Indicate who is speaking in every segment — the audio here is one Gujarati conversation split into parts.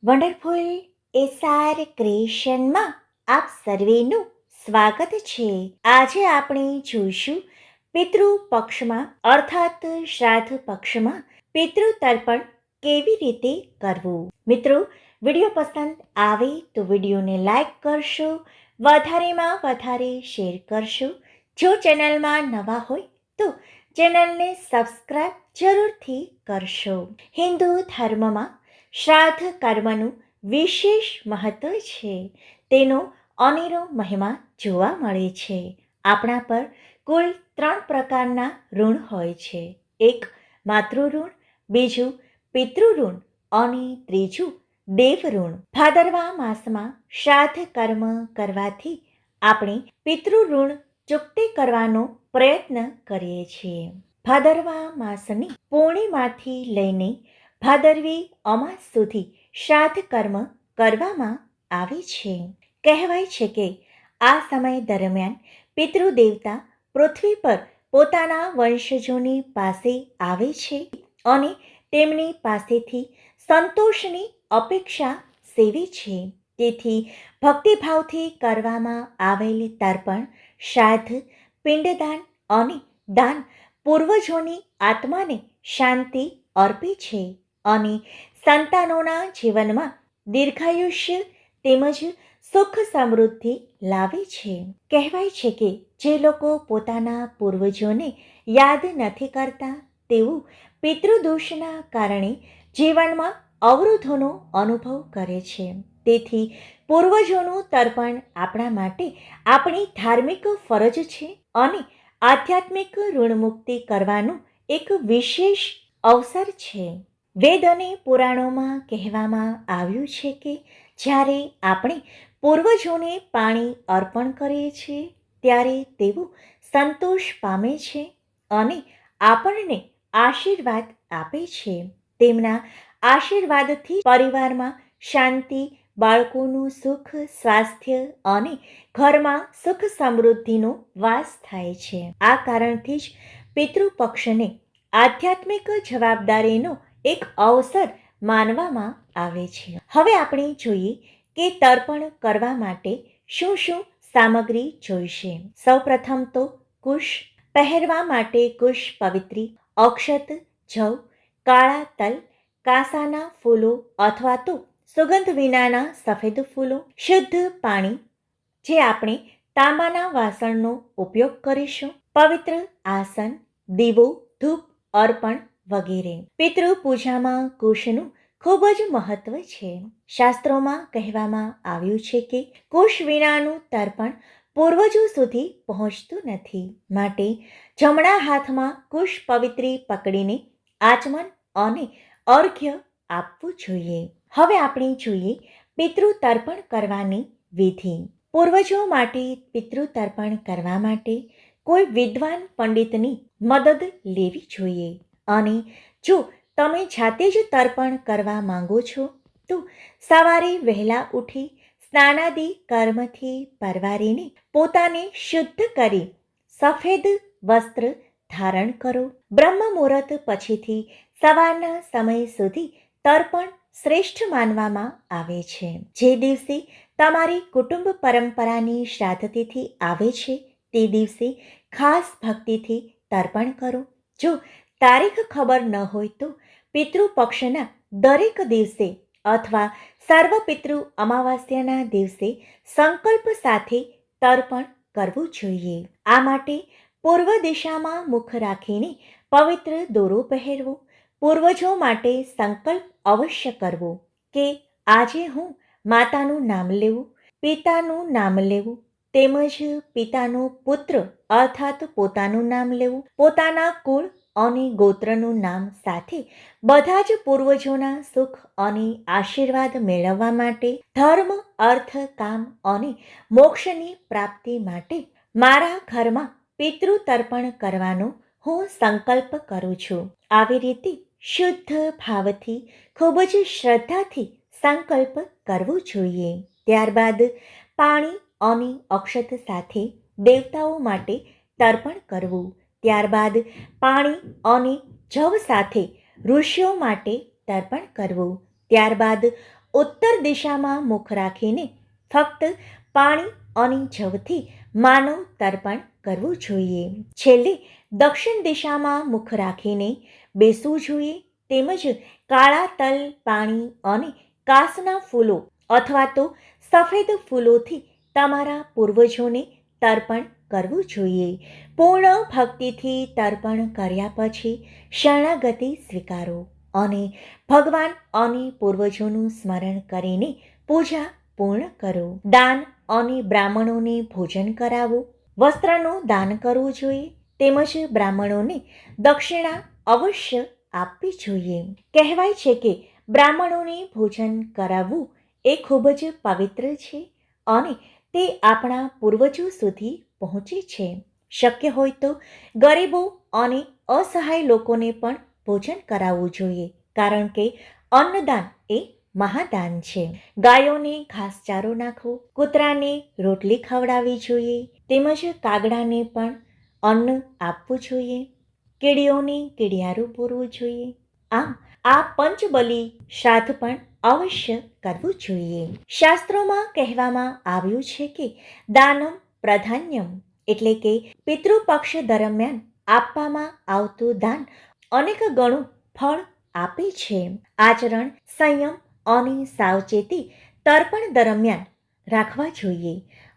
Speaker 1: વન્ડરફુલ એસઆર ક્રિએશનમાં આપ સર્વેનું સ્વાગત છે. આજે આપણે જોઈશું પિતૃ પક્ષમાં અર્થાત શ્રાદ્ધ પક્ષમાં પિતૃ તર્પણ કેવી રીતે કરવું. મિત્રો, વિડીયો પસંદ આવે તો વિડીયોને લાઈક કરશો, વધારેમાં વધારે શેર કરશો. જો ચેનલમાં નવા હોય તો ચેનલને સબસ્ક્રાઇબ જરૂરથી કરશો. હિન્દુ ધર્મમાં શ્રાદ્ધ કર્મનું વિશેષ મહત્વ છે. તેનો અનેરો મહિમા જોવા મળે છે. આપણા પર કુલ 3 પ્રકારના ઋણ હોય છે. એક માતૃઋણ, બીજું પિતૃઋણ અને ત્રીજું દેવઋણ. ભાદરવા માસમાં શ્રાદ્ધ કર્મ કરવાથી આપણે પિતૃઋણ ચૂકતી કરવાનો પ્રયત્ન કરીએ છીએ. ભાદરવા માસની પૂર્ણિમાથી લઈને ભાદરવી અમાસ સુધી શ્રાદ્ધ કર્મ કરવામાં આવે છે. કહેવાય છે કે આ સમય દરમિયાન પિતૃદેવતા પૃથ્વી પર પોતાના વંશજોની પાસે આવે છે અને તેમની પાસેથી સંતોષની અપેક્ષા સેવે છે. તેથી ભક્તિભાવથી કરવામાં આવેલ તર્પણ, શ્રાદ્ધ, પિંડદાન અને દાન પૂર્વજોની આત્માને શાંતિ અર્પે છે અને સંતાનોના જીવનમાં દીર્ઘાયુષ્ય તેમજ સુખ સમૃદ્ધિ લાવે છે. કહેવાય છે કે જે લોકો પોતાના પૂર્વજોને યાદ નથી કરતા તેઓ પિતૃદોષના કારણે જીવનમાં અવરોધોનો અનુભવ કરે છે. તેથી પૂર્વજોનું તર્પણ આપણા માટે આપણી ધાર્મિક ફરજ છે અને આધ્યાત્મિક ઋણમુક્તિ કરવાનું એક વિશેષ અવસર છે. વેદ અને પુરાણોમાં કહેવામાં આવ્યું છે કે જ્યારે આપણે પૂર્વજોને પાણી અર્પણ કરીએ છીએ ત્યારે તેઓ સંતોષ પામે છે અને આપણને આશીર્વાદ આપે છે. તેમના આશીર્વાદથી પરિવારમાં શાંતિ, બાળકોનું સુખ, સ્વાસ્થ્ય અને ઘરમાં સુખ સમૃદ્ધિનો વાસ થાય છે. આ કારણથી જ પિતૃપક્ષને આધ્યાત્મિક જવાબદારીનો એક અવસર માનવામાં આવે છે. હવે આપણે જોઈએ કે તર્પણ કરવા માટે શું શું સામગ્રી જોઈશે. સૌપ્રથમ તો કુશ. પહેરવા માટે કુશ પવિત્રી, અક્ષત, જવ, કાળા તલ, કાંસાના ફૂલો અથવા તો સુગંધ વિનાના સફેદ ફૂલો, શુદ્ધ પાણી જે આપણે તાંબાના વાસણનો ઉપયોગ કરીશું, પવિત્ર આસન, દીવો, ધૂપ અર્પણ વગેરે. પિતૃ પૂજામાં કુશનું ખૂબ જ મહત્વ છે. શાસ્ત્રોમાં કહેવામાં આવ્યું છે કે કુશ વિનાનું તર્પણ પૂર્વજો સુધી પહોંચતું નથી. માટે જમણા હાથમાં કુશ પવિત્રી પકડીને આચમન અને અર્ઘ્ય આપવું જોઈએ. હવે આપણે જોઈએ પિતૃ તર્પણ કરવાની વિધિ. પૂર્વજો માટે પિતૃ તર્પણ કરવા માટે કોઈ વિદ્વાન પંડિતની મદદ લેવી જોઈએ. અને જો તમે જાતે જ તર્પણ કરવા માંગો છો તો સવારે વહેલા ઉઠી સ્નાનાદિ કર્મથી પરવારીને પોતાને શુદ્ધ કરી સફેદ વસ્ત્ર ધારણ કરો. બ્રહ્મ મુહૂર્ત પછીથી સવારના સમય સુધી તર્પણ શ્રેષ્ઠ માનવામાં આવે છે. જે દિવસે તમારી કુટુંબ પરંપરાની શ્રાદ્ધ તિથિ આવે છે તે દિવસે ખાસ ભક્તિથી તર્પણ કરો. જો તારીખ ખબર ન હોય તો પિતૃપક્ષના દરેક દિવસે અથવા સર્વપિતૃ અમાવાસ્યાના દિવસે સંકલ્પ સાથે તર્પણ કરવું જોઈએ. આ માટે પૂર્વ દિશામાં મુખ રાખીને પવિત્ર દોરો પહેરવો. પૂર્વજો માટે સંકલ્પ અવશ્ય કરવો કે આજે હું માતાનું નામ લેવું, પિતાનું નામ લેવું, તેમજ પિતાનો પુત્ર અર્થાત પોતાનું નામ લેવું, પોતાના કુળ અને ગોત્રનું નામ સાથે બધા જ પૂર્વજોના સુખ અને આશીર્વાદ મેળવવા માટે, ધર્મ, અર્થ, કામ અને મોક્ષની પ્રાપ્તિ માટે મારા ઘરમાં પિતૃ તર્પણ કરવાનો હું સંકલ્પ કરું છું. આવી રીતે શુદ્ધ ભાવથી ખૂબ જ શ્રદ્ધાથી સંકલ્પ કરવો જોઈએ. ત્યારબાદ પાણી અને અક્ષત સાથે દેવતાઓ માટે તર્પણ કરવું. ત્યારબાદ પાણી અને જવ સાથે ઋષિઓ માટે તર્પણ કરવું. ત્યારબાદ ઉત્તર દિશામાં મુખ રાખીને ફક્ત પાણી અને જવથી માનવ તર્પણ કરવું જોઈએ. છેલ્લે દક્ષિણ દિશામાં મુખ રાખીને બેસવું જોઈએ. તેમજ કાળા તલ, પાણી અને કાસના ફૂલો અથવા તો સફેદ ફૂલોથી તમારા પૂર્વજોને તર્પણ કરવું જોઈએ. પૂર્ણ ભક્તિથી તર્પણ કર્યા પછી શરણાગતિ સ્વીકારો અને ભગવાન અને પૂર્વજોનું સ્મરણ કરીને પૂજા પૂર્ણ કરો. દાન અને બ્રાહ્મણોને ભોજન કરાવો. વસ્ત્રનું દાન કરવું જોઈએ. તેમજ બ્રાહ્મણોને દક્ષિણા અવશ્ય આપવી જોઈએ. કહેવાય છે કે બ્રાહ્મણોને ભોજન કરાવવું એ ખૂબ જ પવિત્ર છે અને તે આપણા પૂર્વજો સુધી પહોંચે છે. શક્ય હોય તો ગરીબો અને અસહાય લોકોને પણ ભોજન કરાવવું જોઈએ, કારણ કે અન્નદાન એ મહાદાન છે. ગાયોને ઘાસચારો નાખવો, કૂતરાને રોટલી ખવડાવવી જોઈએ, તેમજ કાગડાને પણ અન્ન આપવું જોઈએ. કીડીઓને કીડિયારું પૂરવું જોઈએ. આમ આ પંચબલી શ્રાદ્ધ પણ અવશ્ય કરવું જોઈએ. શાસ્ત્રોમાં કહેવામાં આવ્યું છે કે દાનમ પ્રાધાન્યમ, એટલે કે પિતૃપક્ષ દરમિયાન આપવામાં આવતું દાન અનેક ગણું ફળ આપે છે. આચરણ, સંયમ અને સાવચેતી તર્પણ દરમિયાન રાખવા જોઈએ.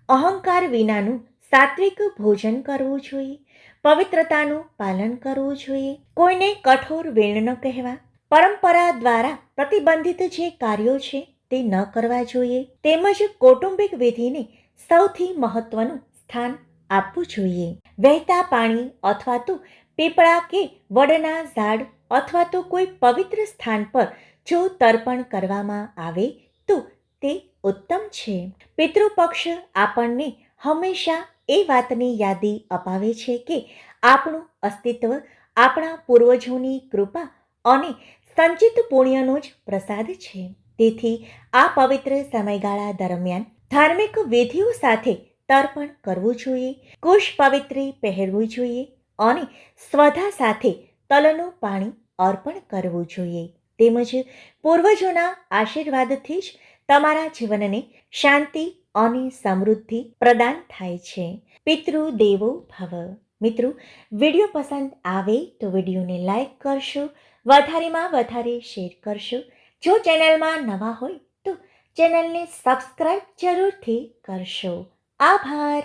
Speaker 1: અહંકાર વિનાનું સાત્વિક ભોજન કરવું જોઈએ. પવિત્રતાનું પાલન કરવું જોઈએ. કોઈને કઠોર વેણ ન કહેવા. પરંપરા દ્વારા પ્રતિબંધિત જે કાર્યો છે તે ન કરવા જોઈએ. તેમજ કૌટુંબિક વિધિને સૌથી મહત્વનું સ્થાન આપવું જોઈએ. વહેતા પાણી અથવા તો પીપળા કે વડના ઝાડ અથવા તો કોઈ પવિત્ર સ્થાન પર જો તર્પણ કરવામાં આવે તો તે ઉત્તમ છે. પિતૃપક્ષ આપણને હંમેશા એ વાતની યાદી અપાવે છે કે આપણું અસ્તિત્વ આપણા પૂર્વજોની કૃપા અને સંચિત પુણ્યનો જ પ્રસાદ છે. તેથી આ પવિત્ર સમયગાળા દરમિયાન ધાર્મિક વિધિઓ સાથે તર્પણ કરવું જોઈએ. કુશ પવિત્રી પહેરવું જોઈએ અને સ્વધા સાથે તલનું પાણી અર્પણ કરવું જોઈએ. તેમજ પૂર્વજોના આશીર્વાદથી જ તમારા જીવનને શાંતિ અને સમૃદ્ધિ પ્રદાન થાય છે. પિતૃ દેવો ભવ. મિત્રો, વિડીયો પસંદ આવે તો વિડીયોને લાઈક કરશો, વધારેમાં વધારે શેર કરશો. જો ચેનલમાં નવા હોય તો ચેનલને સબસ્ક્રાઈબ જરૂરથી કરશો. આભાર.